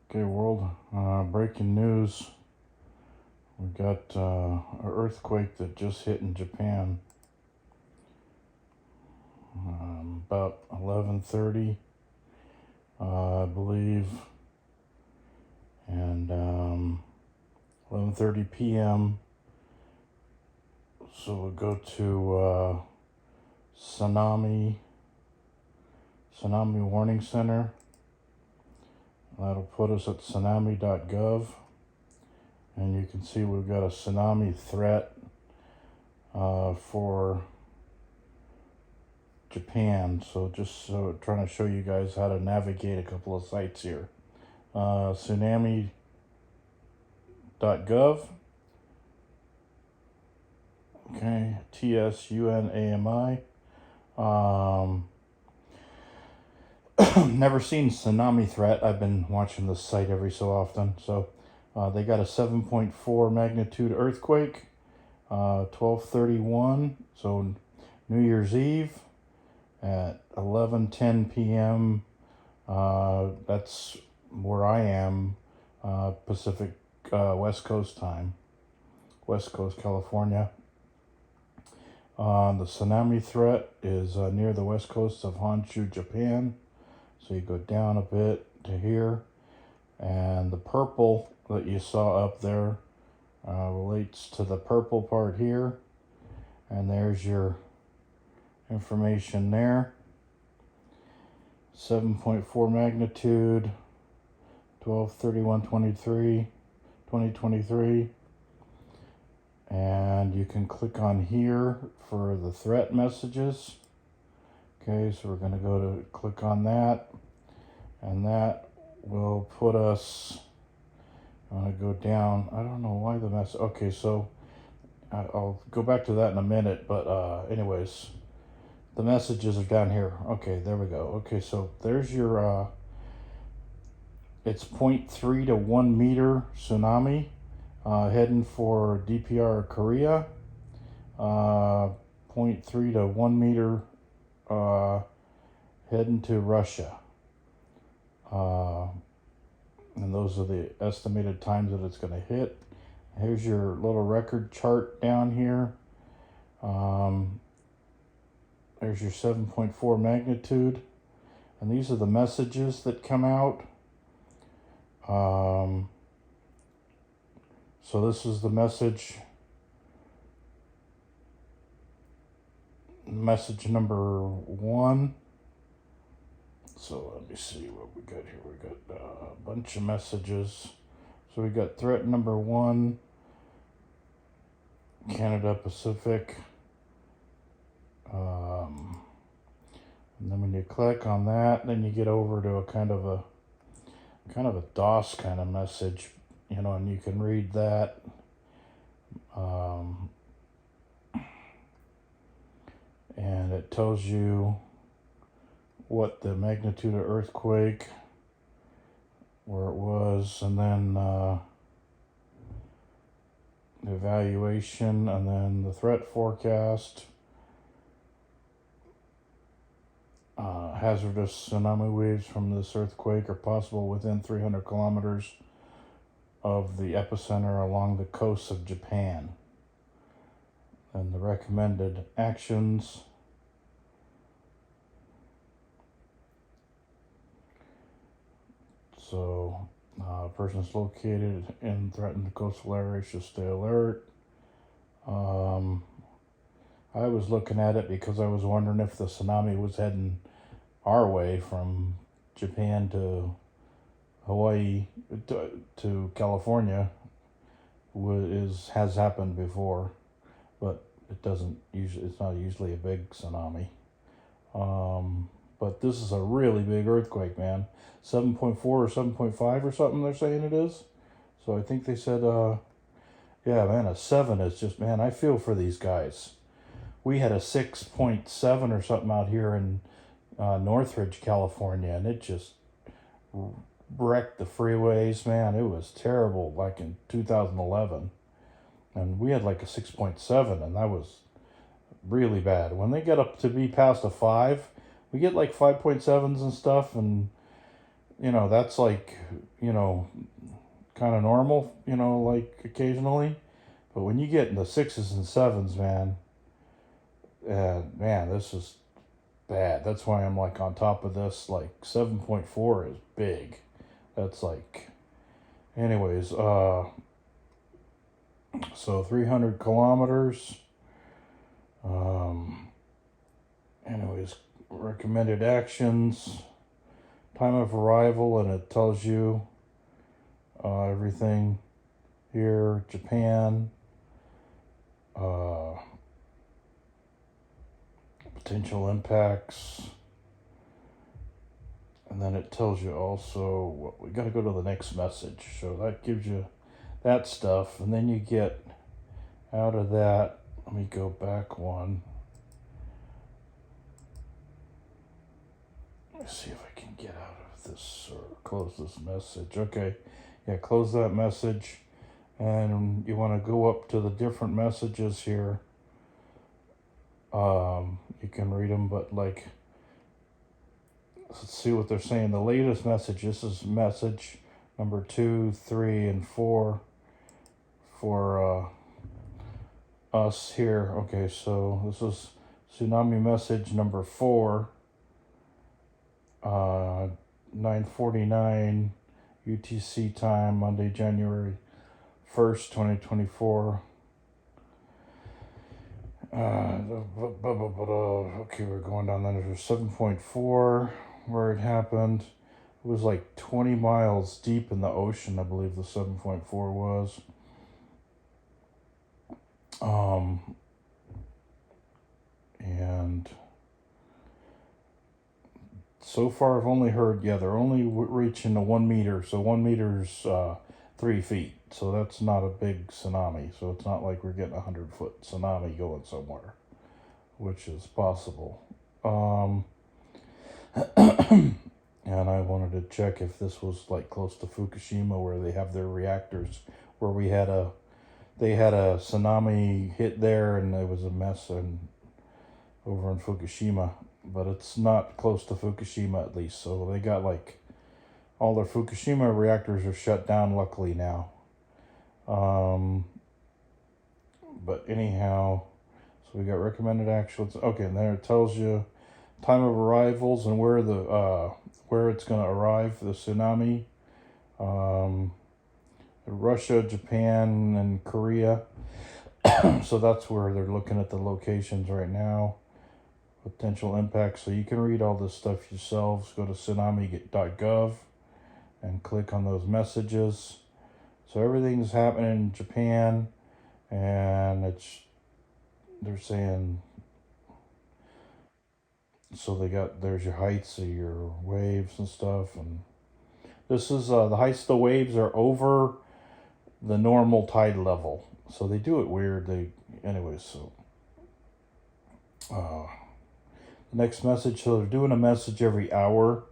Okay, world, breaking news. We got an earthquake that just hit in Japan about 11:30, I believe, and 11:30 p.m. So we'll go to Tsunami Warning Center. That'll put us at Tsunami.Gov. And you can see we've got a tsunami threat for Japan. So just trying to show you guys how to navigate a couple of sites here. Tsunami.gov. Okay, Tsunami. Never seen tsunami threat. I've been watching this site every so often. So they got a 7.4 magnitude earthquake, 12:31. So New Year's Eve at 11:10 p.m. That's where I am, Pacific West Coast time, West Coast California. The tsunami threat is near the west coast of Honshu, Japan. So you go down a bit to here, and the purple that you saw up there relates to the purple part here, and there's your information there. 7.4 magnitude, 12/31/2023, and you can click on here for the threat messages. Okay, so we're going to go to click on that, and that will put us, I'm going to go down. I don't know why the mess. Okay, so I'll go back to that in a minute, but anyways, the messages are down here. Okay, there we go. Okay, so there's your, it's 0.3 to 1 meter tsunami heading for DPR Korea. 0.3 to 1 meter heading to Russia. And those are the estimated times that it's going to hit. Here's your little record chart down here. There's your 7.4 magnitude. And these are the messages that come out. So this is the message number 1. So let me see what we got here. We got a bunch of messages. So we got threat number 1, Canada Pacific. And then when you click on that, then you get over to a kind of a DOS kind of message, and you can read that. And it tells you what the magnitude of earthquake, where it was, and then the evaluation, and then the threat forecast. Hazardous tsunami waves from this earthquake are possible within 300 kilometers of the epicenter along the coast of Japan. And the recommended actions. So, persons located in threatened coastal areas should stay alert. I was looking at it because I was wondering if the tsunami was heading our way from Japan to Hawaii to California. Has happened before, but it's not usually a big tsunami. But this is a really big earthquake, man. 7.4 or 7.5 or something they're saying it is. So I think they said, yeah, man, a 7 is just, man, I feel for these guys. We had a 6.7 or something out here in Northridge, California, and it just wrecked the freeways, man. It was terrible, like in 2011. And we had like a 6.7, and that was really bad. When they get up to be past a 5, we get like 5.7s and stuff, and that's like, kind of normal, like occasionally. But when you get into sixes and sevens, man, this is bad. That's why I'm like on top of this. Like 7.4 is big. That's like, anyways, so 300 kilometers. Um, anyways, recommended actions, time of arrival, and it tells you everything here. Japan, uh, potential impacts, and then it tells you also we got to go to the next message. So that gives you that stuff, and then you get out of that. Let me go back one. Let me see if I can get out of this or close this message. Okay, yeah, close that message. And you want to go up to the different messages here. You can read them, but like, let's see what they're saying. The latest message, this is message number 2, 3, and 4 for us here. Okay, so this is tsunami message number 4, 9:49 UTC time, Monday, January 1st, 2024. Okay, we're going down. Then there's 7.4 where it happened. It was like 20 miles deep in the ocean, I believe the 7.4 was. And so far I've only heard, they're only reaching the 1 meter. So 1 meter's 3 feet. So that's not a big tsunami. So it's not like we're getting a 100-foot tsunami going somewhere, which is possible. And I wanted to check if this was like close to Fukushima, where they have their reactors, where they had a tsunami hit there, and it was a mess over in Fukushima. But it's not close to Fukushima, at least. So they got like all their Fukushima reactors are shut down, luckily now. But anyhow, so we got recommended actions. Okay, and there it tells you time of arrivals and where it's going to arrive, the tsunami. Russia, Japan, and Korea. So that's where they're looking at the locations right now. Potential impacts. So you can read all this stuff yourselves. Go to Tsunami.Gov and click on those messages. So everything's happening in Japan, and they're saying, so there's your heights of your waves and stuff, and this is the heights of the waves are over the normal tide level. So they do it weird. Anyways, so the next message, so they're doing a message every hour.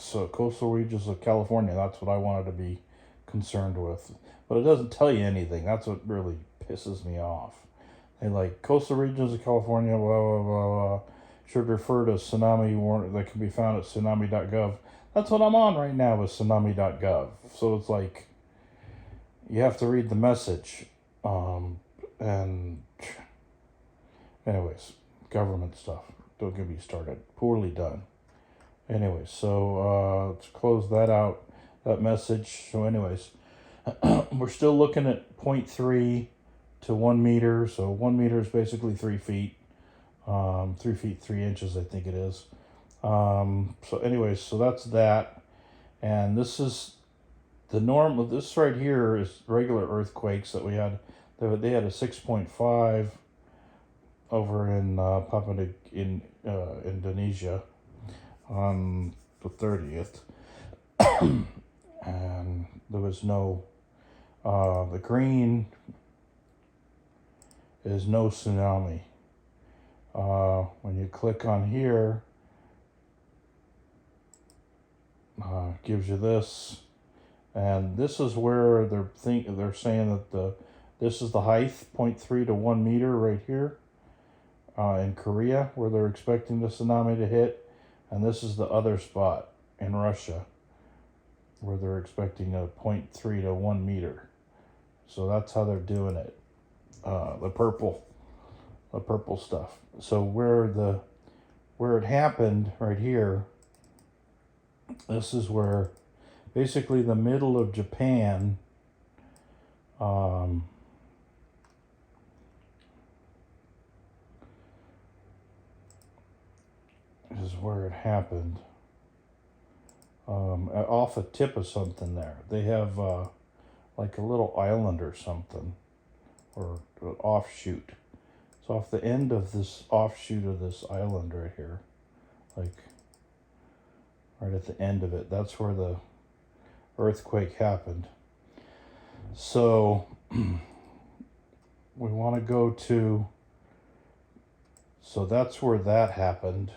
So coastal regions of California, that's what I wanted to be concerned with. But it doesn't tell you anything. That's what really pisses me off. They like coastal regions of California, blah, blah, blah, blah, should refer to tsunami warning that can be found at Tsunami.Gov. That's what I'm on right now with Tsunami.Gov. So it's like, you have to read the message. And anyways, government stuff. Don't get me started. Poorly done. Anyways, so let's close that out, that message. So anyways, we're still looking at 0.3 to 1 meter. So 1 meter is basically 3 feet. 3 feet 3 inches, I think it is. So anyways, so that's that. And this is the normal. This right here is regular earthquakes that we had. They had a 6.5 over in in Indonesia on the 30th. And there was no, the green is no tsunami. When you click on here, gives you this, and this is where they're saying that this is the height, 0.3 to 1 meter right here. in Korea where they're expecting the tsunami to hit, and this is the other spot in Russia where they're expecting a 0.3 to 1 meter. So that's how they're doing it. The purple stuff. So where it happened right here, this is where basically the middle of Japan, is where it happened. Off a tip of something there. They have like a little island or something, or an offshoot. It's off the end of this offshoot of this island right here, like right at the end of it. That's where the earthquake happened. So we want to go to, so that's where that happened.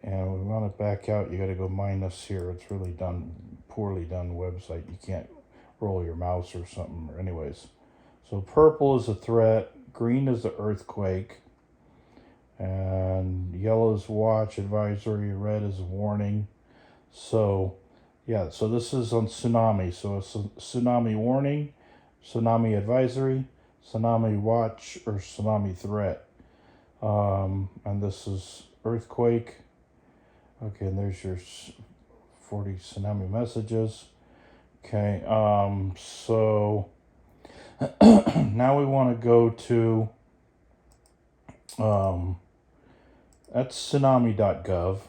And we want to back out. You got to go minus here. It's really poorly done website. You can't roll your mouse or something. Anyways, so purple is a threat, green is the earthquake, and yellow is watch advisory, red is warning. So yeah, so this is on tsunami. So it's a tsunami warning, tsunami advisory, tsunami watch, or tsunami threat. And this is earthquake. Okay, and there's your 40 tsunami messages. Okay, so now we want to go to, that's Tsunami.Gov,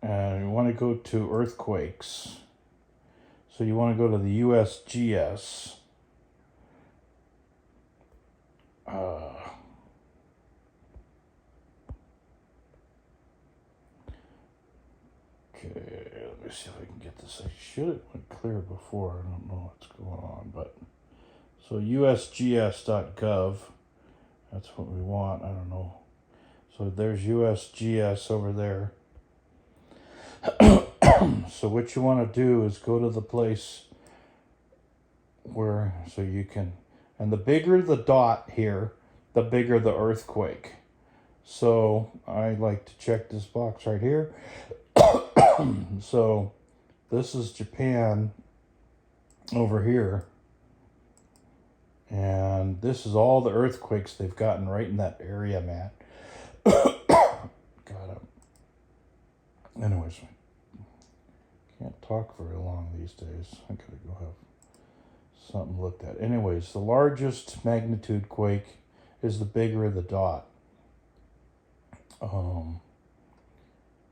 and we want to go to earthquakes. So you want to go to the USGS. Okay, let me see if I can get this. I should have went clear before. I don't know what's going on, but so Usgs.Gov. That's what we want. I don't know. So there's USGS over there. So what you want to do is go to the place where, so you can, and the bigger the dot here, the bigger the earthquake. So I like to check this box right here. So this is Japan over here, and this is all the earthquakes they've gotten right in that area, man. God, anyways, can't talk very long these days. I gotta go have something looked at. Anyways, the largest magnitude quake is the bigger the dot.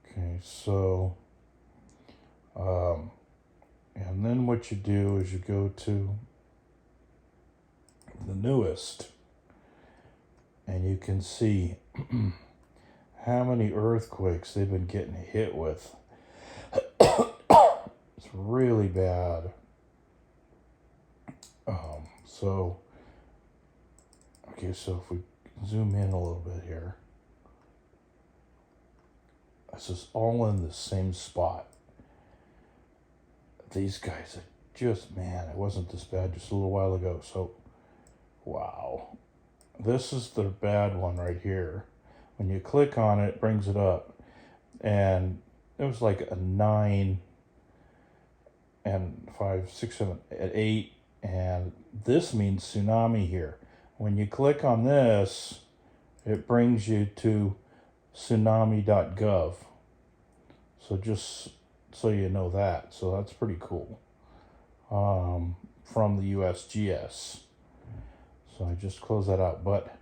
Okay, so and then what you do is you go to the newest, and you can see how many earthquakes they've been getting hit with. It's really bad. So if we zoom in a little bit here, this is all in the same spot. These guys are just, man, it wasn't this bad just a little while ago. So, wow. This is the bad one right here. When you click on it, it brings it up. And it was like a 9 and 5, 6, 7, 8. And this means tsunami here. When you click on this, it brings you to Tsunami.Gov. So just so you know that. So that's pretty cool. From the USGS. So I just close that out. But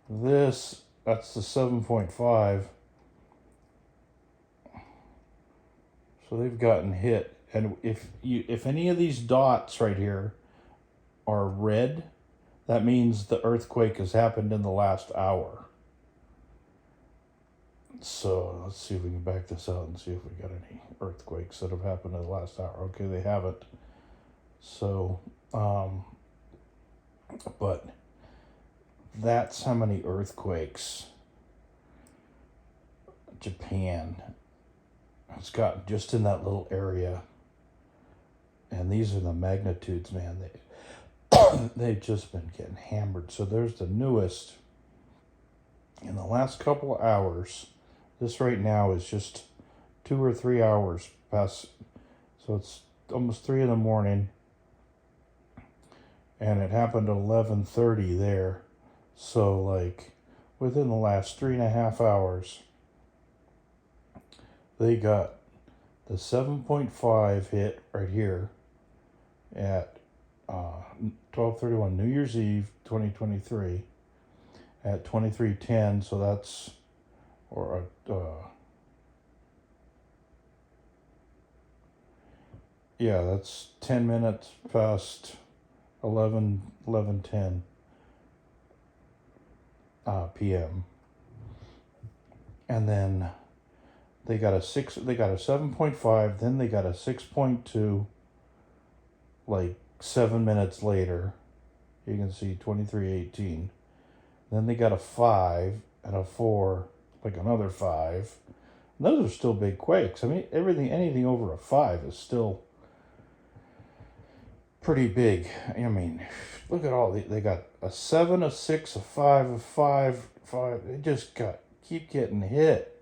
that's the 7.5. So they've gotten hit. And if any of these dots right here are red, that means the earthquake has happened in the last hour. So let's see if we can back this out and see if we got any earthquakes that have happened in the last hour. Okay, they haven't. So, but that's how many earthquakes Japan has gotten just in that little area. And these are the magnitudes, man. They've just been getting hammered. So there's the newest. in the last couple of hours, this right now is just 2 or 3 hours past, so it's almost 3 in the morning, and it happened at 11:30 there. So like within the last 3.5 hours, they got the 7.5 hit right here at 12:31 New Year's Eve 2023 at 23:10. So that's or yeah, that's 10 minutes past 11:10 p.m. And then they got a 7.5, then they got a 6.2 like 7 minutes later. You can see 23:18. Then they got a 5 and a 4, like another 5. And those are still big quakes. I mean, anything over a 5 is still pretty big. I mean, look at all they got a 7, a 6, a 5, a 5, 5. They just keep getting hit.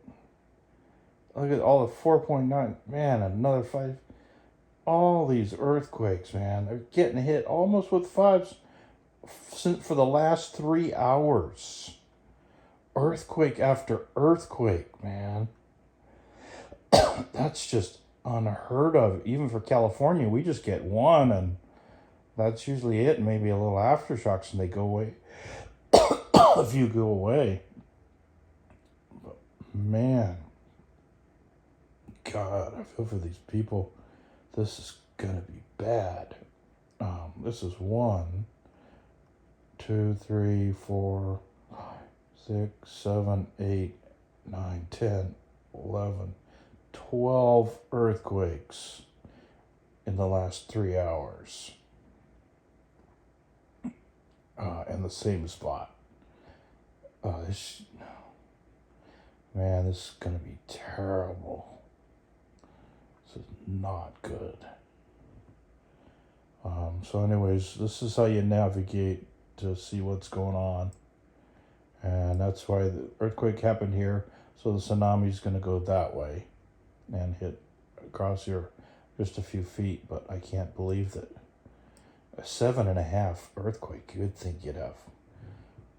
Look at all the 4.9. Man, another 5. All these earthquakes, man. They're getting hit almost with 5s for the last 3 hours. Earthquake after earthquake, man. That's just unheard of. Even for California, we just get one, and that's usually it. Maybe a little aftershocks, and they go away. A few go away. But man, God, I feel for these people. This is gonna be bad. This is 1, 2, 3, 4, 5, 6, 7, 8, 9, 10, 11, 12 earthquakes in the last 3 hours. In the same spot. This is gonna be terrible. This is not good. So anyways, this is how you navigate to see what's going on. And that's why the earthquake happened here. So the tsunami is going to go that way and hit across here just a few feet. But I can't believe that a 7.5 earthquake, you'd think you'd have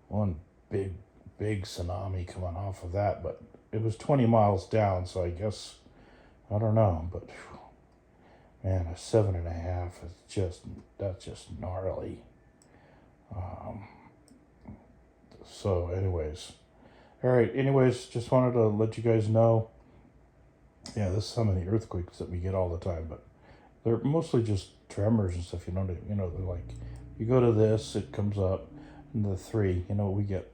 one big tsunami coming off of that. But it was 20 miles down. So I guess, I don't know. But man, a 7.5 is that's just gnarly. So anyways, all right, anyways, just wanted to let you guys know, yeah, this is how many earthquakes that we get all the time, but they're mostly just tremors and stuff, they're like, you go to this, it comes up, and the 3, we get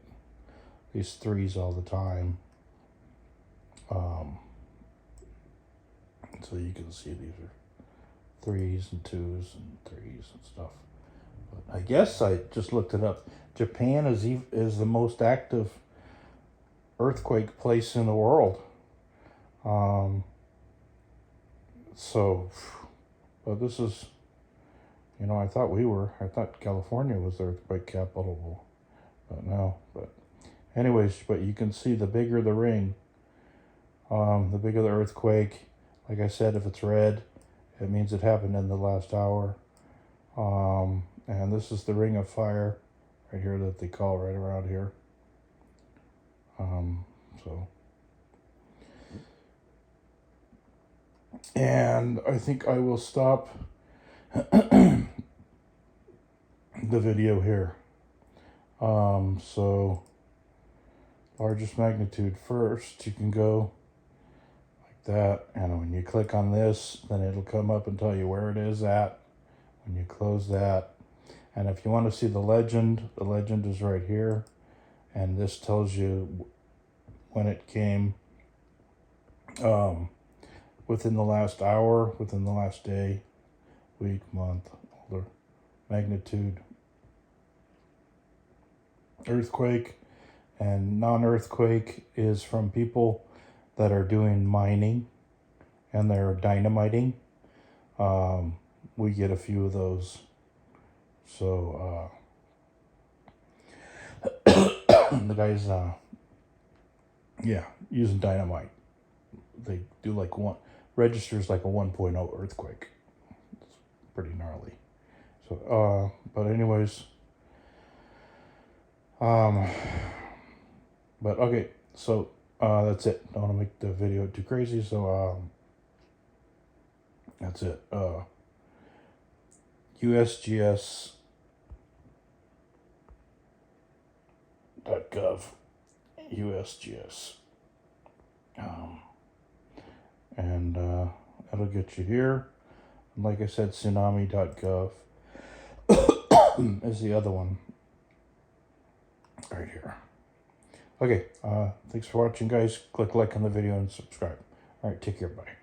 these 3s all the time. So you can see these are 3s and 2s and 3s and stuff. But I guess I just looked it up. Japan is the most active earthquake place in the world. But this is, I thought California was the earthquake capital, but no. But anyways, but you can see the bigger the ring, the bigger the earthquake. Like I said, if it's red, it means it happened in the last hour. And this is the ring of fire right here that they call right around here. And I think I will stop the video here. So largest magnitude first, you can go like that, and when you click on this, then it'll come up and tell you where it is at when you close that. And if you want to see the legend is right here, and this tells you when it came, within the last hour, within the last day, week, month, the magnitude, earthquake. And non-earthquake is from people that are doing mining and they're dynamiting. We get a few of those. So the guys yeah, using dynamite. They do like registers like a 1.0 earthquake. It's pretty gnarly. So, but anyways, but okay, so that's it. Don't want to make the video too crazy, so that's it. Usgs.Gov, USGS, and that'll get you here. And like I said, Tsunami.Gov is the other one right here. Okay, thanks for watching, guys. Click like on the video and subscribe. All right, take care, bye.